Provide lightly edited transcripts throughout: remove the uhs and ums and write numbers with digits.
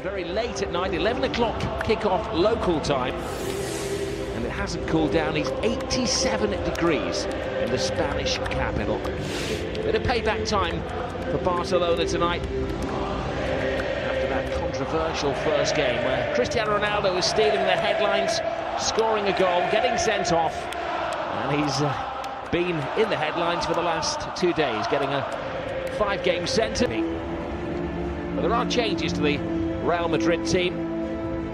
very late at night, 11 o'clock kick-off local time. And it hasn't cooled down. It's 87 degrees in the Spanish capital. Bit of payback time for Barcelona tonight after that controversial first game where Cristiano Ronaldo was stealing the headlines, scoring a goal, getting sent off, and he's been in the headlines for the last 2 days, getting a 5-game sentence. But there are changes to the Real Madrid team.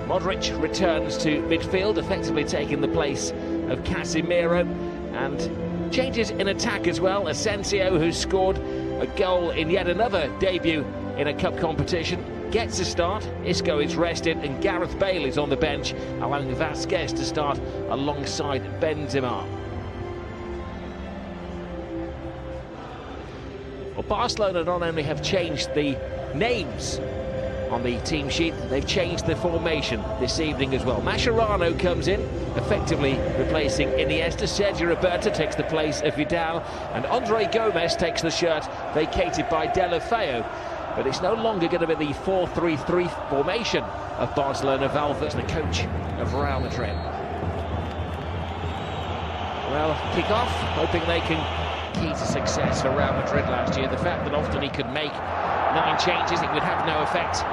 Modric returns to midfield, effectively taking the place of Casemiro, and changes in attack as well. Asensio, who scored a goal in yet another debut in a cup competition, gets a start. Isco is rested, and Gareth Bale is on the bench, allowing Vasquez to start alongside Benzema. Well, Barcelona not only have changed the names on the team sheet, they've changed the formation this evening as well. Mascherano comes in, effectively replacing Iniesta. Sergio Roberto takes the place of Vidal, and Andre Gomez takes the shirt vacated by Deulofeu. But it's no longer going to be the 4-3-3 formation of Barcelona. Valverde's the coach of Real Madrid. Well, kick-off, hoping they can key to success for Real Madrid last year. The fact that often he could make 9 changes, it would have no effect.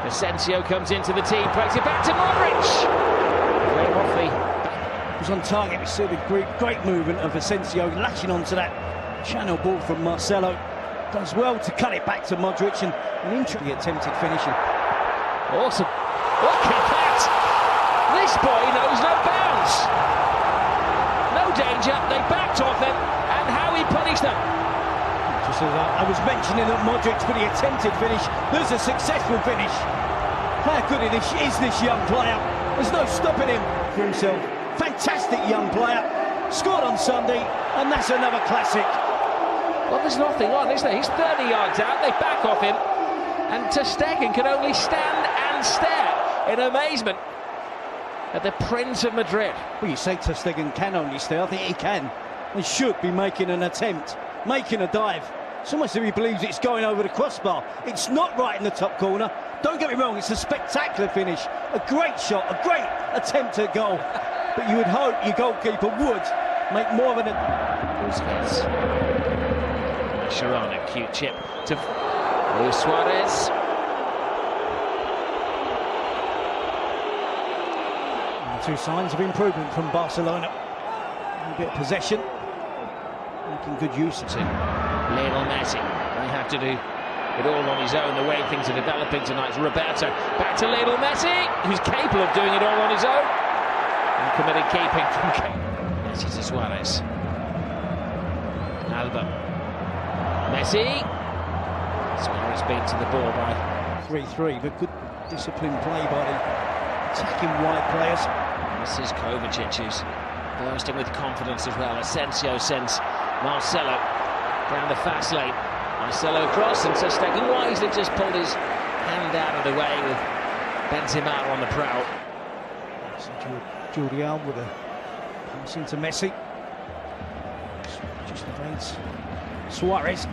Asensio comes into the team, plays it back to Modric. Playing off the back. He was on target. We saw the great movement of Asensio latching onto that channel ball from Marcelo. Does well to cut it back to Modric, and an interesting attempted finishing. Awesome. Look at that! This boy knows no bounds. No danger, they backed off him, and how he punished them. Just as I was mentioning that Modric for the attempted finish, there's a successful finish. How good is this young player? There's no stopping him for himself. Fantastic young player. Scored on Sunday, and that's another classic. Well, there's nothing on, is there? He's 30 yards out, they back off him, and Ter Stegen can only stand and stare in amazement at the Prince of Madrid. Well, you say Ter Stegen can only stare. I think he can. He should be making an attempt, making a dive. It's almost as if he believes it's going over the crossbar. It's not right in the top corner. Don't get me wrong, it's a spectacular finish. A great shot, a great attempt at goal. But you would hope your goalkeeper would make more of an... Busquets. Mascherano, cute chip to Luis Suarez. And 2 signs of improvement from Barcelona. A bit of possession, making good use of it. Lionel Messi, they have to do it all on his own, the way things are developing tonight. Roberto, back to Lionel Messi, who's capable of doing it all on his own. And committed keeping from Messi to Suarez. Alba. Messi. Suarez beats the ball by 3-3, but good disciplined play by the attacking wide players. This is Kovacic, who's bursting with confidence as well. Asensio sends Marcelo down the fast lane. Marcelo cross, and Ter Stegen wisely just pulled his hand out of the way with Benzema on the prowl. Jordi Alba with a pass into Messi. Just evades Suarez.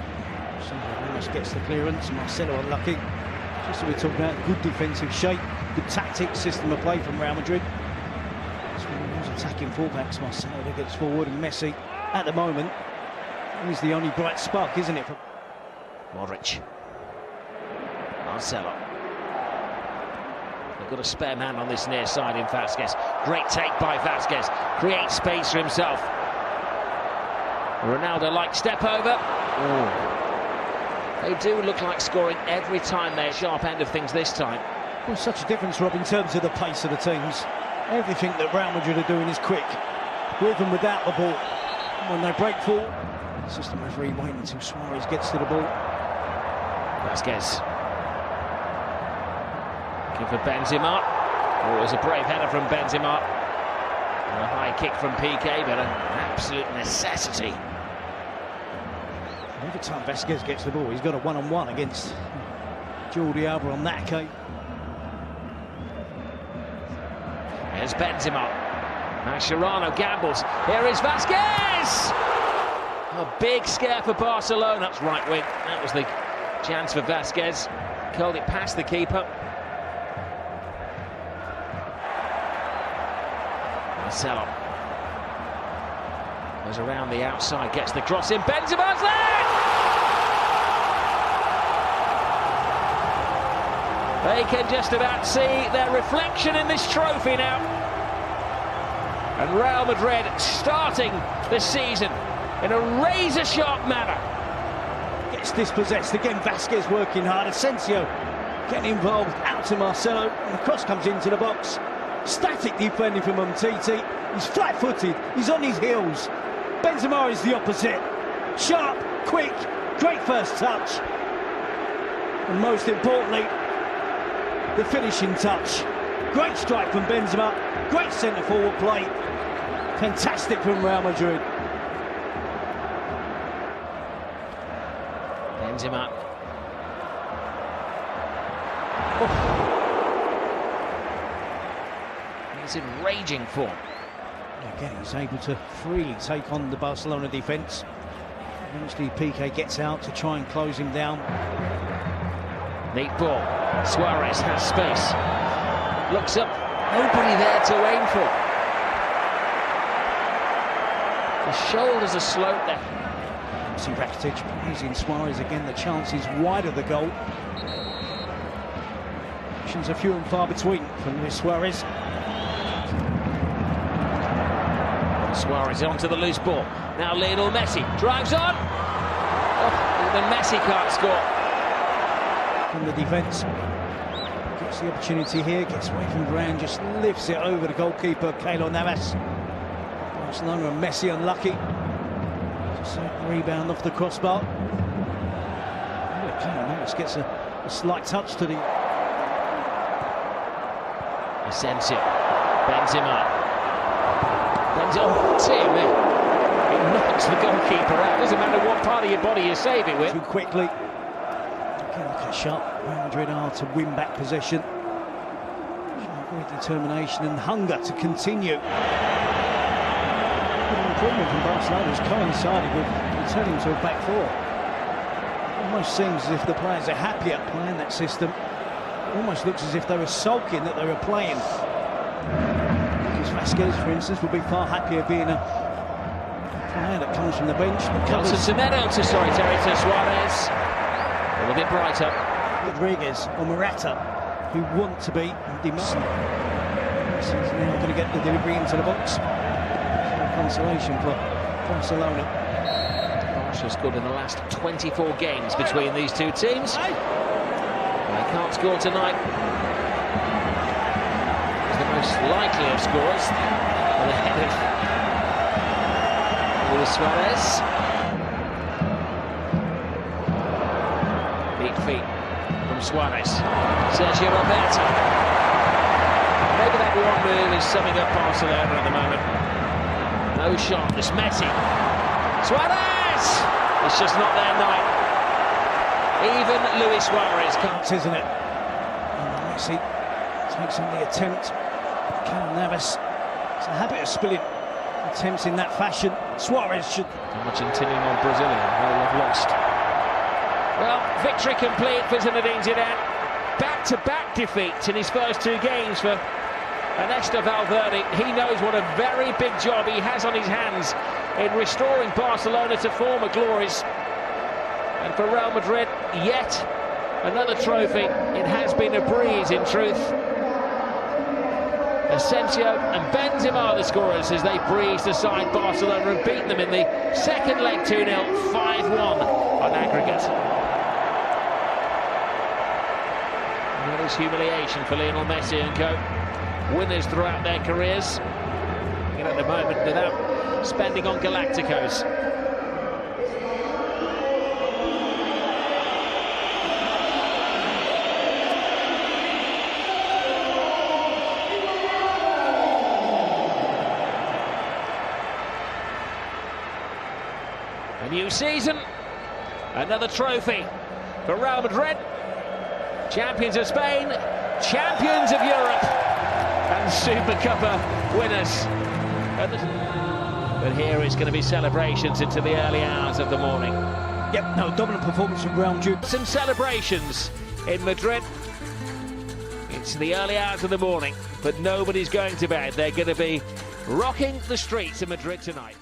Ramos gets the clearance. Marcelo unlucky. Just as we're talking about good defensive shape, good tactics, system of play from Real Madrid. It's one of those attacking fullbacks. Marcelo that gets forward, and Messi at the moment is the only bright spark, isn't it? Modric. Marcelo. They've got a spare man on this near side in Vasquez. Great take by Vasquez. Creates space for himself. Ronaldo-like step over. They do look like scoring every time. They're sharp end of things this time. Well, such a difference, Rob, in terms of the pace of the teams. Everything that Real Madrid are doing is quick, with and without the ball. When they break forward, it's just the referee waiting until Suarez gets to the ball. Vasquez. Looking for Benzema. Oh, it was a brave header from Benzema. And a high kick from PK, but an absolute necessity. Every time Vasquez gets the ball, he's got a one-on-one against Jordi Alba on that occasion. Here's Benzema. Mascherano gambles. Here is Vasquez! A big scare for Barcelona. That's right wing. That was the chance for Vasquez. Curled it past the keeper. Marcelo goes around the outside, gets the cross in. Benzema's there! They can just about see their reflection in this trophy now. And Real Madrid starting the season in a razor-sharp manner. Gets dispossessed again. Vasquez working hard. Asensio getting involved. Out to Marcelo, and the cross comes into the box. Static defending from Umtiti. He's flat-footed. He's on his heels. Benzema is the opposite. Sharp, quick, great first touch, and most importantly, the finishing touch. Great strike from Benzema. Great centre-forward play. Fantastic from Real Madrid. Benzema. He's in raging form. Again, he's able to freely take on the Barcelona defence. Eventually, Piqué gets out to try and close him down. Neat ball. Suarez has space. Looks up. Nobody there to aim for. The shoulders are sloped there. See Rakitic using Suarez again. The chance is wide of the goal. Options are few and far between from Luis Suarez. Suarez onto the loose ball. Now Lionel Messi drives on. Oh, the Messi can't score. From the defence. Gets the opportunity here. Gets away from Varane. Just lifts it over the goalkeeper, Keylor Navas. Barcelona and Messi unlucky. Just a rebound off the crossbar. Keylor Navas gets a slight touch to the... Asensio. Benzema. Oh, dear me. It knocks the goalkeeper out. Doesn't matter what part of your body you save it with. Too quickly. Again, look how sharp Real Madrid are to win back possession. Great determination and hunger to continue. The improvement from Barcelona has coincided with returning to a back four. It almost seems as if the players are happier playing that system. It almost looks as if they were sulking that they were playing. Vasquez, for instance, would be far happier being a player that comes from the bench. Johnson Semedo to Suarez. A little bit brighter. Rodriguez or Morata, who want to be demanding. He's now going to get the delivery into the box. Consolation for Barcelona. Barca scored in the last 24 games between these two teams. They can't score tonight. Most likely of scorers on the head of Luis Suarez. Neat feet from Suarez. Sergio Roberto. Maybe that one move is summing up Barcelona at the moment. No shot. This Messi. Suarez! It's just not their night. Even Luis Suarez can't, isn't it? And Messi takes on the attempt. Keylor Navas, it's a habit of spilling attempts in that fashion. Suarez should... Not much intending on Brazilian, they'll have lost. Well, victory complete for Zinedine Zidane. Back-to-back defeats in his first two games for Ernesto Valverde. He knows what a very big job he has on his hands in restoring Barcelona to former glories. And for Real Madrid, yet another trophy. It has been a breeze, in truth. Asensio and Benzema the scorers as they breezed aside Barcelona and beat them in the second leg 2-0, 5-1 on aggregate. And that is humiliation for Lionel Messi and co. Winners throughout their careers. And at the moment without spending on Galacticos. A new season, another trophy for Real Madrid, champions of Spain, champions of Europe, and Super Cuppa winners. But here is going to be celebrations into the early hours of the morning. Yep, no, dominant performance from Real Madrid. Some celebrations in Madrid. It's the early hours of the morning, but nobody's going to bed. They're going to be rocking the streets of Madrid tonight.